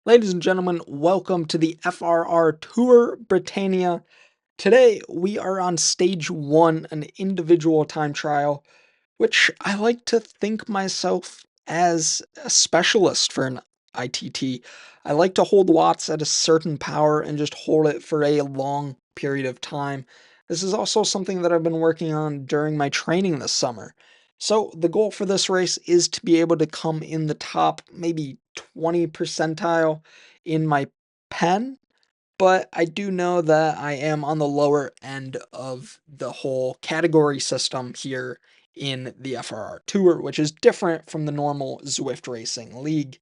Ladies and gentlemen, welcome to the FRR Tour Britannia. Today we are on stage one, an individual time trial, which I like to think myself as a specialist for an ITT. I like to hold watts at a certain power and just hold it for a long period of time. This is also something that I've been working on during my training this summer. So the goal for this race is to be able to come in the top maybe 20 percentile in my pen, but I do know that I am on the lower end of the whole category system here in the FRR Tour, which is different from the normal Zwift Racing League.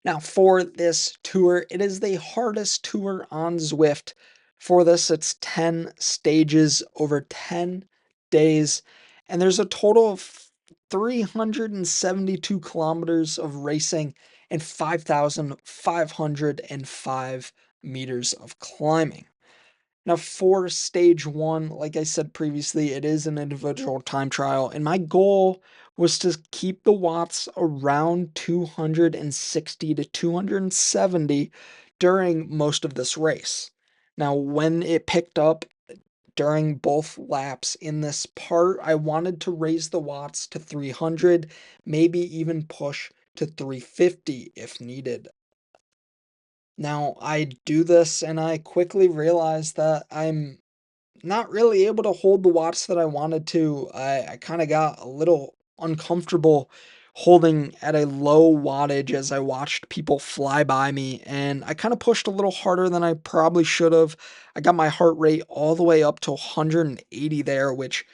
Now, for this tour, it is the hardest tour on Zwift. For this, it's 10 stages over 10 days, and there's a total of 372 kilometers of racing and 5,505 meters of climbing. Now, for stage one, like I said previously, it is an individual time trial, and my goal was to keep the watts around 260 to 270 during most of this race. Now, when it picked up during both laps in this part, I wanted to raise the watts to 300, maybe even push to 350 if needed. Now, I do this and I quickly realize that I'm not really able to hold the watts that I wanted to. I kind of got a little uncomfortable holding at a low wattage as I watched people fly by me, and I kind of pushed a little harder than I probably should have. I got my heart rate all the way up to 180 there, which,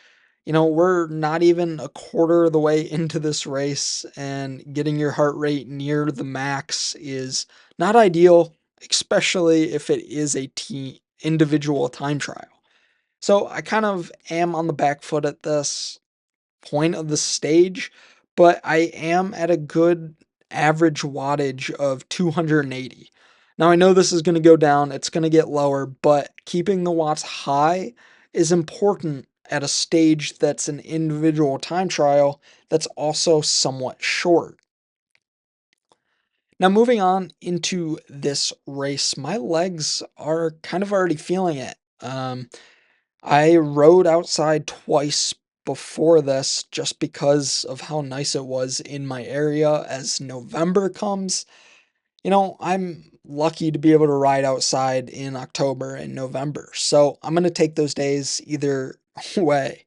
we're not even a quarter of the way into this race, and getting your heart rate near the max is not ideal, especially if it is a individual time trial. So I kind of am on the back foot at this point of the stage, but I am at a good average wattage of 280. Now I know this is going to go down, it's going to get lower, but keeping the watts high is important at a stage that's an individual time trial that's also somewhat short. Now, moving on into this race, my legs are kind of already feeling it. I rode outside twice before this just because of how nice it was in my area as November comes. I'm lucky to be able to ride outside in October and November, so I'm going to take those days either way.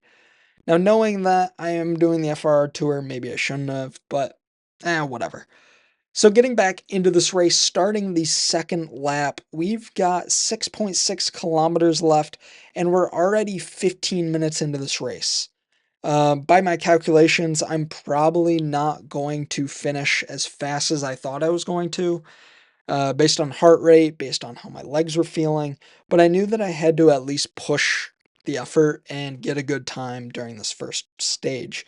Now, knowing that I am doing the FRR Tour, maybe I shouldn't have, but whatever. So getting back into this race, starting the second lap, we've got 6.6 kilometers left, and we're already 15 minutes into this race. By my calculations, I'm probably not going to finish as fast as I thought I was going to, based on heart rate, based on how my legs were feeling, but I knew that I had to at least push the effort and get a good time during this first stage.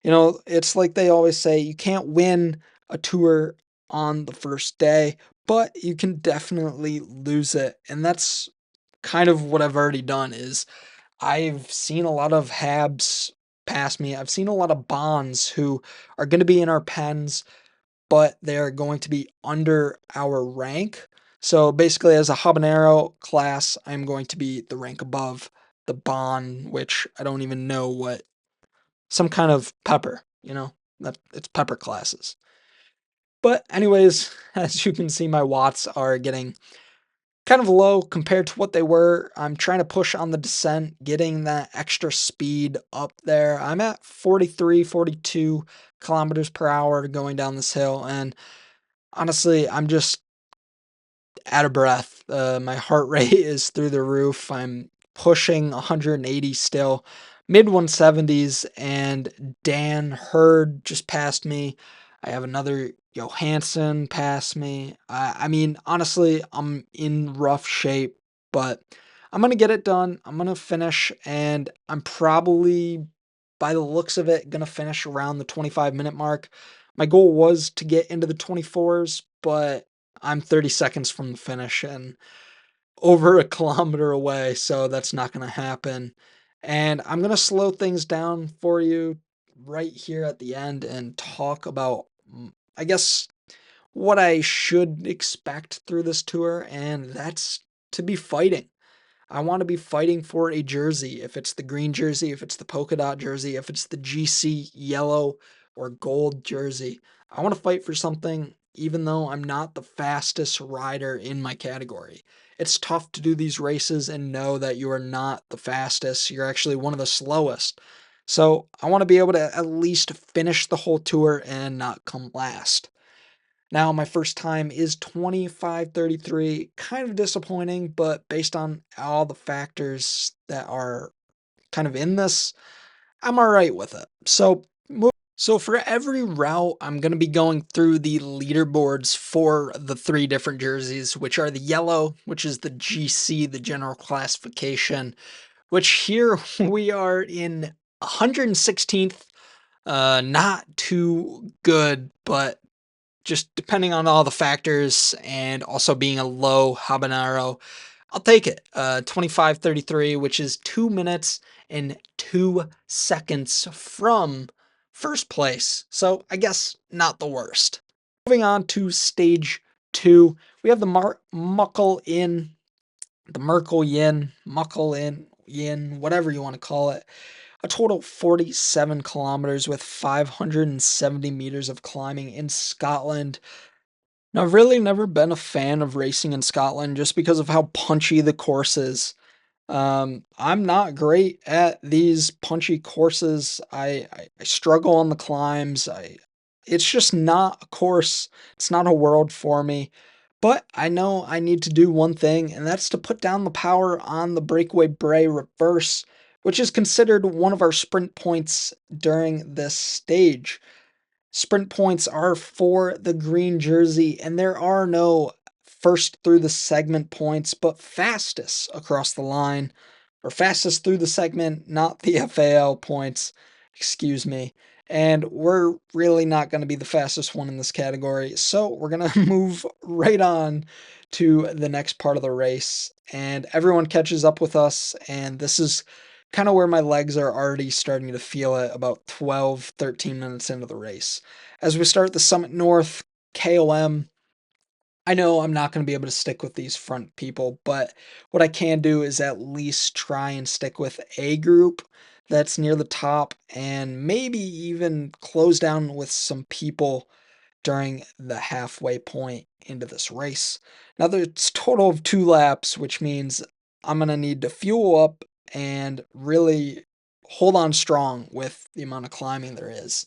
It's like they always say, you can't win a tour on the first day, but you can definitely lose it. And that's kind of what I've already done is I've seen a lot of Habs pass me. I've seen a lot of Bonds who are going to be in our pens, but they're going to be under our rank. So basically, as a habanero class, I'm going to be the rank above the Bond, which I don't even know what, some kind of pepper, that it's pepper classes. But anyways, as you can see, my watts are getting kind of low compared to what they were. I'm trying to push on the descent, getting that extra speed up there. I'm at 43, 42 kilometers per hour going down this hill, and honestly, I'm just out of breath. My heart rate is through the roof. I'm pushing 180 still, mid 170s, and Dan Hurd just passed me. I have another Johansson pass me. I mean, honestly, I'm in rough shape, but I'm gonna get it done. I'm gonna finish, and I'm probably, by the looks of it, gonna finish around the 25-minute mark. My goal was to get into the 24s, but I'm 30 seconds from the finish and over a kilometer away, so that's not going to happen. And I'm going to slow things down for you right here at the end and talk about, I guess, what I should expect through this tour, and that's to be fighting. I want to be fighting for a jersey. If it's the green jersey, if it's the polka dot jersey, if it's the GC yellow or gold jersey, I want to fight for something even though I'm not the fastest rider in my category. It's tough to do these races and know that you are not the fastest. You're actually one of the slowest. So I want to be able to at least finish the whole tour and not come last. Now, my first time is 25:33, kind of disappointing, but based on all the factors that are kind of in this, I'm all right with it. So for every route, I'm going to be going through the leaderboards for the three different jerseys, which are the yellow, which is the GC, the general classification, which here we are in 116th. Not too good, but just depending on all the factors and also being a low habanero, I'll take it. 25:33, which is 2 minutes and 2 seconds from first place. So I guess not the worst. Moving on to stage 2, we have the Muckle Inn, the Merkel Yin, Muckle Inn, Yin, whatever you want to call it. A total of 47 kilometers with 570 meters of climbing in Scotland. Now, I've really never been a fan of racing in Scotland just because of how punchy the course is. I'm not great at these punchy courses. I struggle on the climbs. It's just not a course. It's not a world for me. But I know I need to do one thing, and that's to put down the power on the breakaway Bray reverse, which is considered one of our sprint points during this stage. Sprint points are for the green jersey, and there are no first through the segment points, but fastest across the line, or fastest through the segment, not the FAL points. Excuse me. And we're really not going to be the fastest one in this category, so we're going to move right on to the next part of the race. And everyone catches up with us, and this is kind of where my legs are already starting to feel it about 12, 13 minutes into the race. As we start the Summit North KOM, I know I'm not going to be able to stick with these front people, but what I can do is at least try and stick with a group that's near the top and maybe even close down with some people during the halfway point into this race. Now, there's total of 2 laps, which means I'm going to need to fuel up and really hold on strong with the amount of climbing there is.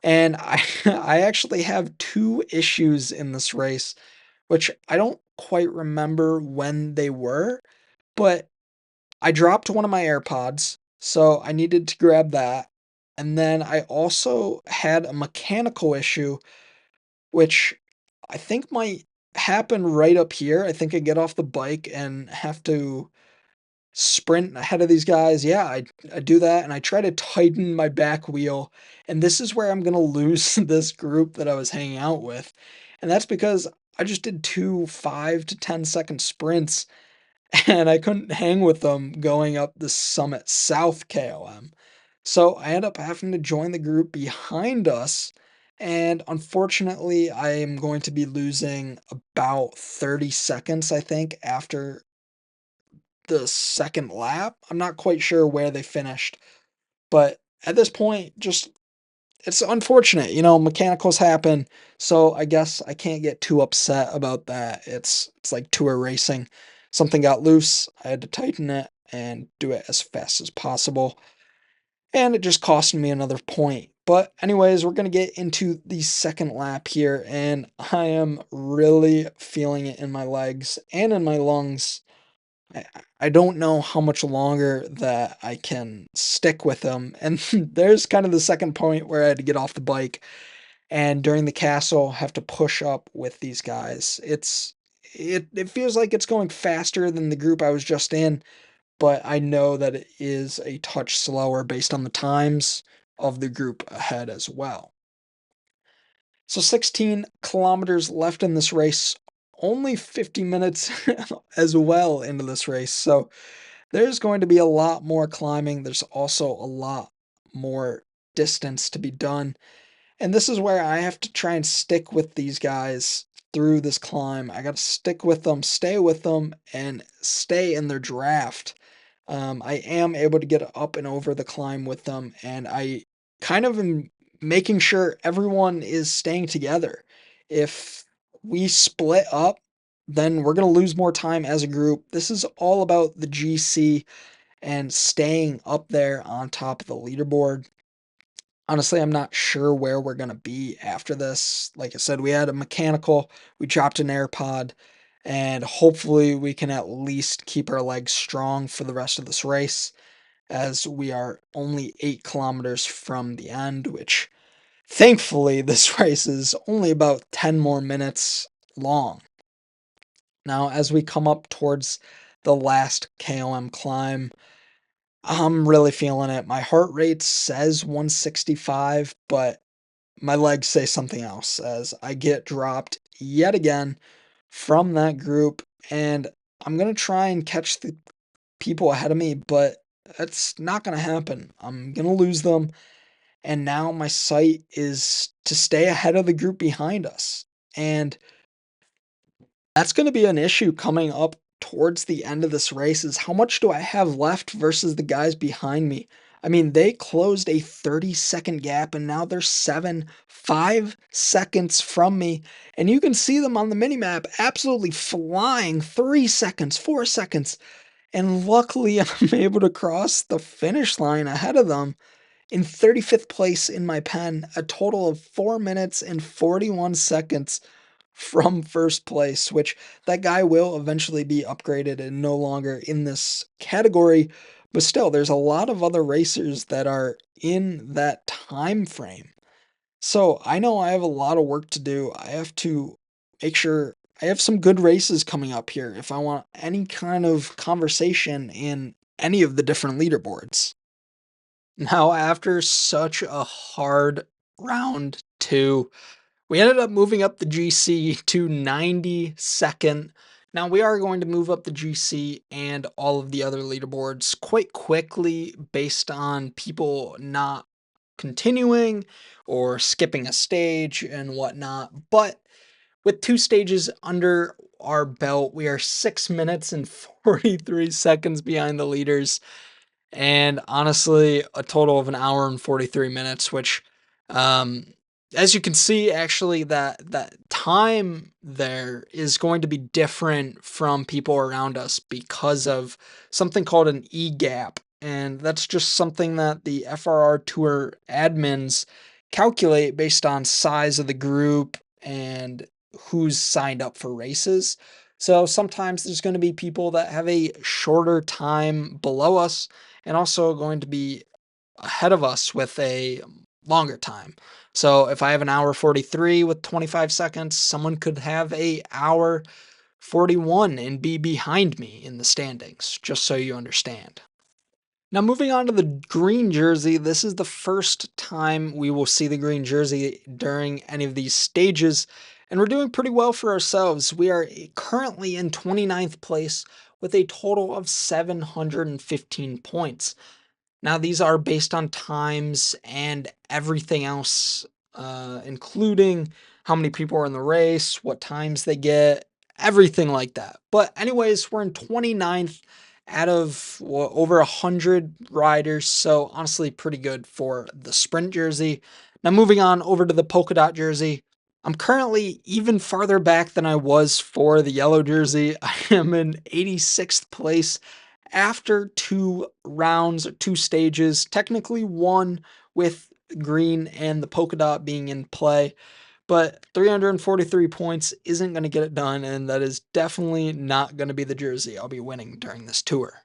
And I I actually have 2 issues in this race, which I don't quite remember when they were, but I dropped one of my AirPods, so I needed to grab that. And then I also had a mechanical issue, which I think might happen right up here. I think I get off the bike and have to sprint ahead of these guys. Yeah, I do that, and I try to tighten my back wheel, and this is where I'm gonna lose this group that I was hanging out with, and that's because I just did 2 5 to 10-second sprints, and I couldn't hang with them going up the Summit South KOM. So I end up having to join the group behind us, and unfortunately, I am going to be losing about 30 seconds, I think, after the second lap. I'm not quite sure where they finished, but at this point, just it's unfortunate, mechanicals happen, so I guess I can't get too upset about that. It's like tour racing. Something got loose, I had to tighten it and do it as fast as possible, and it just cost me another point. But anyways, we're gonna get into the second lap here, and I am really feeling it in my legs and in my lungs. I I don't know how much longer that I can stick with them. And there's kind of the second point where I had to get off the bike and during the castle have to push up with these guys. It feels like it's going faster than the group I was just in, but I know that it is a touch slower based on the times of the group ahead as well. So 16 kilometers left in this race, only 50 minutes as well into this race. So there's going to be a lot more climbing. There's also a lot more distance to be done. And this is where I have to try and stick with these guys through this climb. I got to stick with them, and stay in their draft. I am able to get up and over the climb with them, and I kind of am making sure everyone is staying together. If we split up, then we're going to lose more time as a group. This is all about the GC and staying up there on top of the leaderboard. Honestly, I'm not sure where we're going to be after this. Like I said, we had a mechanical, we dropped an AirPod, and hopefully we can at least keep our legs strong for the rest of this race, as we are only 8 kilometers from the end, which thankfully this race is only about 10 more minutes long. Now, as we come up towards the last KOM climb, I'm really feeling it. My heart rate says 165, but my legs say something else as I get dropped yet again from that group, and I'm going to try and catch the people ahead of me, but it's not going to happen. I'm going to lose them, and now my sight is to stay ahead of the group behind us. And that's going to be an issue coming up towards the end of this race is how much do I have left versus the guys behind me? I mean, they closed a 30-second gap and now they're 5 seconds from me. And you can see them on the mini map absolutely flying 3 seconds, 4 seconds. And luckily, I'm able to cross the finish line ahead of them in 35th place in my pen, a total of 4 minutes and 41 seconds from first place, which that guy will eventually be upgraded and no longer in this category. But still, there's a lot of other racers that are in that time frame. So I know I have a lot of work to do. I have to make sure I have some good races coming up here if I want any kind of conversation in any of the different leaderboards. Now, after such a hard round two, we ended up moving up the GC to 92nd. Now, we are going to move up the GC and all of the other leaderboards quite quickly based on people not continuing or skipping a stage and whatnot. But with 2 stages under our belt, we are 6 minutes and 43 seconds behind the leaders, and honestly, a total of an hour and 43 minutes, which, um, as you can see, actually, that time there is going to be different from people around us because of something called an E gap, and that's just something that the FRR Tour admins calculate based on size of the group and who's signed up for races. So sometimes there's going to be people that have a shorter time below us and also going to be ahead of us with a longer time. So if I have an hour 43 with 25 seconds, someone could have a hour 41 and be behind me in the standings, just so you understand. Now, moving on to the green jersey, this is the first time we will see the green jersey during any of these stages, and we're doing pretty well for ourselves. We are currently in 29th place with a total of 715 points. Now, these are based on times and everything else, including how many people are in the race, what times they get, everything like that. But anyways, we're in 29th out of over 100 riders, so honestly pretty good for the sprint jersey. Now moving on over to the polka dot jersey. I'm currently even farther back than I was for the yellow jersey. I am in 86th place after 2 rounds, 2 stages, technically 1 with green and the polka dot being in play. But 343 points isn't going to get it done, and that is definitely not going to be the jersey I'll be winning during this tour.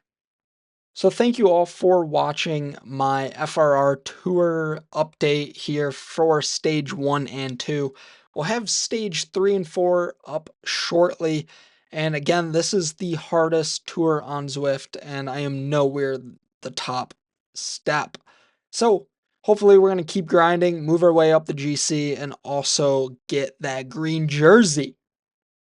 So thank you all for watching my FRR Tour update here for stage 1 and 2. We'll have stage 3 and 4 up shortly. And again, this is the hardest tour on Zwift, and I am nowhere the top step. So hopefully we're going to keep grinding, move our way up the GC, and also get that green jersey.